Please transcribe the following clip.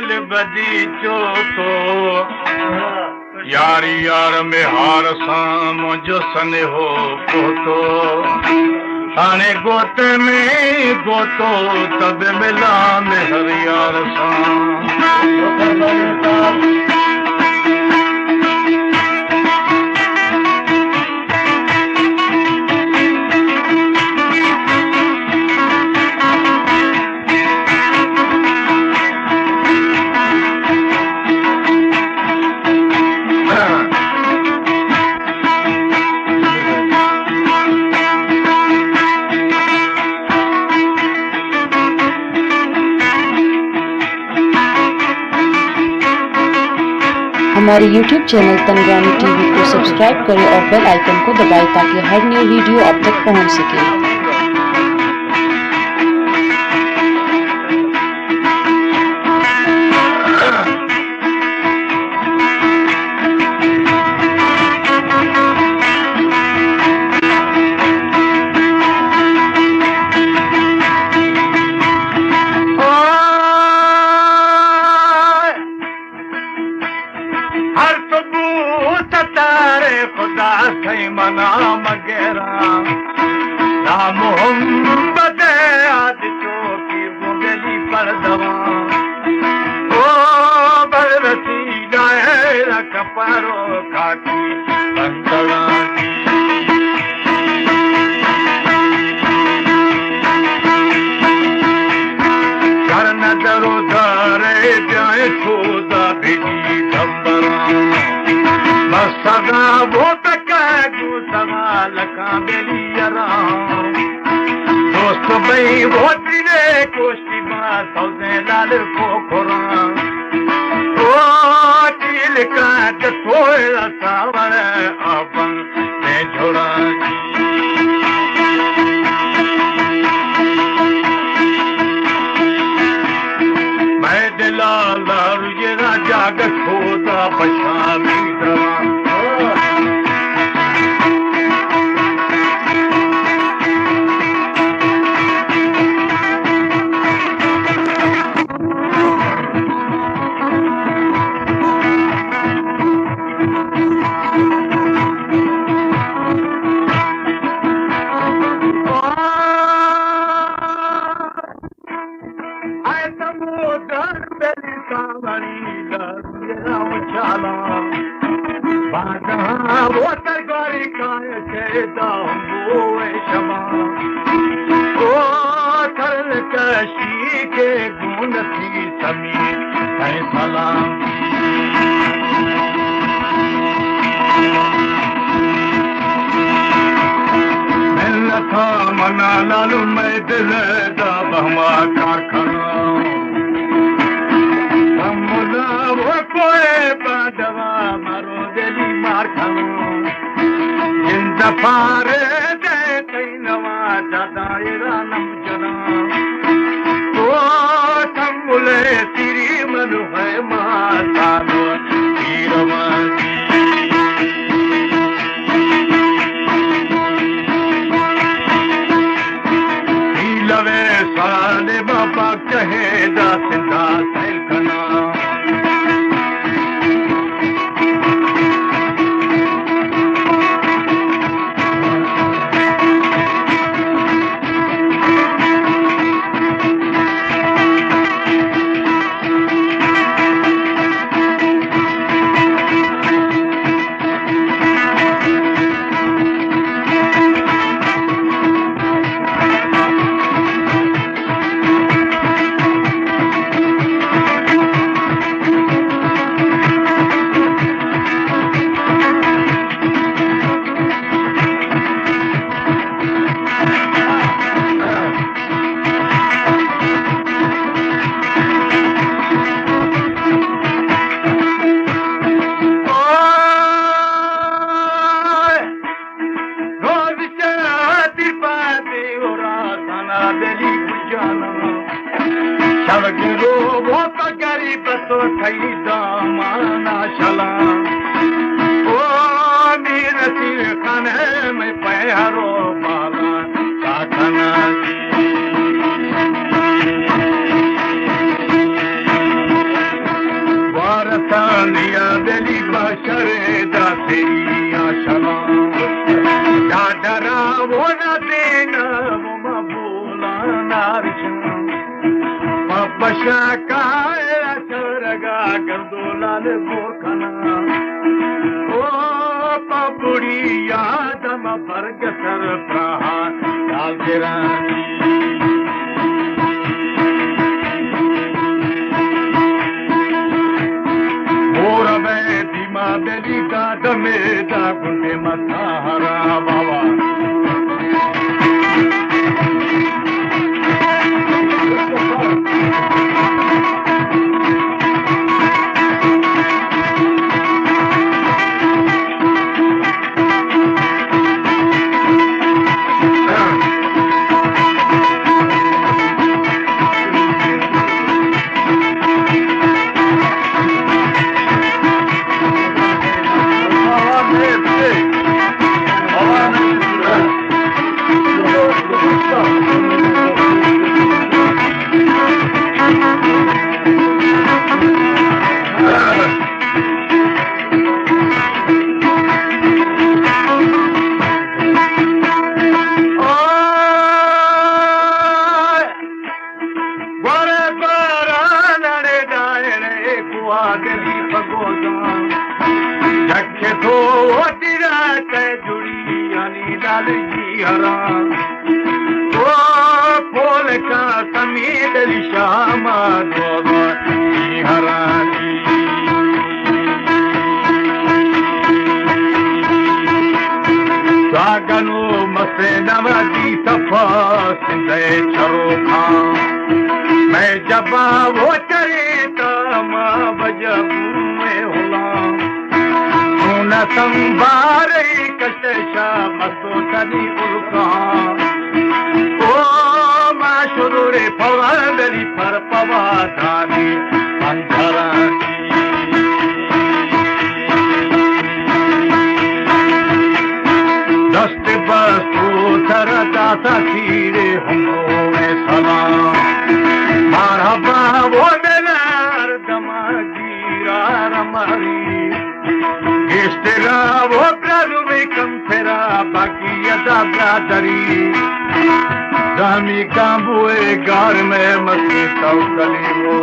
दिल बदी चो तो यारी यार में हार सां मुंहिंजो सने हो पोतो हाणे गोत में गोतो तब मिला में हर यार सां हमारे YouTube चैनल तनगानी टीवी को सब्सक्राइब करें और बेल आइकन को दबाएं ताकि हर न्यू वीडियो आप तक पहुंच सके। हर सबूत तारे खुदा सही मना मगेरा ना मोहम्मद आज चौकी मुगली पर दवा ओ बरसी जाए कपरो काटी बंदला कर नजरो धारे जाए खुदा भेजी सदा वो तक सदा लका बेलियरा दोस्त भाई वो तेरे कोष्टी बात सौदे लाल खोखरा ओ दिल का थोड़ा सावर अपन ने छोड़ा मैं दिला लारू ये जाग खोदा बशामी वो तरकारी काय से दामो शमा ओ थल कशी के गुण थी समी है सलाम मिल था मना लालू मैं दिल दा बहमा कारखाना वो कोई बादवा मारो दिली मार खाओ जिंदा पारे दे कई नवा दायरा नम जना ओ संबुले तेरी मनु है माता लो हीरवासी लवे साले बाबा कहे दा सिंधा सैल खना शाकाया चरगा गर्दोलाल बोखना ओ पबुड़ी यादम बर्ग सर प्रहा राजरानी मोर में धीमा बेली गाद में दा गुंडे मथारा बाबा जखे तो तेरा जुड़ी यानी लाल जी हरा ओ फूल का समीद शामा दो हरानी सागनो मसे नवाजी सफा सिंधे चरो खा मैं जब वो चरे तमा बजबू में होला न संभारे कशा मसो तनी उल्का ओ माशुरे पवादली पर पवादानी अंधरानी दस्त बसो तरता सीरे होंगे सलाम मरहबा वो बेलार दमागीरा रमरी इश्तेरा वो प्राणु में कम तेरा बाकी यदा ब्रादरी दामी कांबुए गार में मस्ती तौकली वो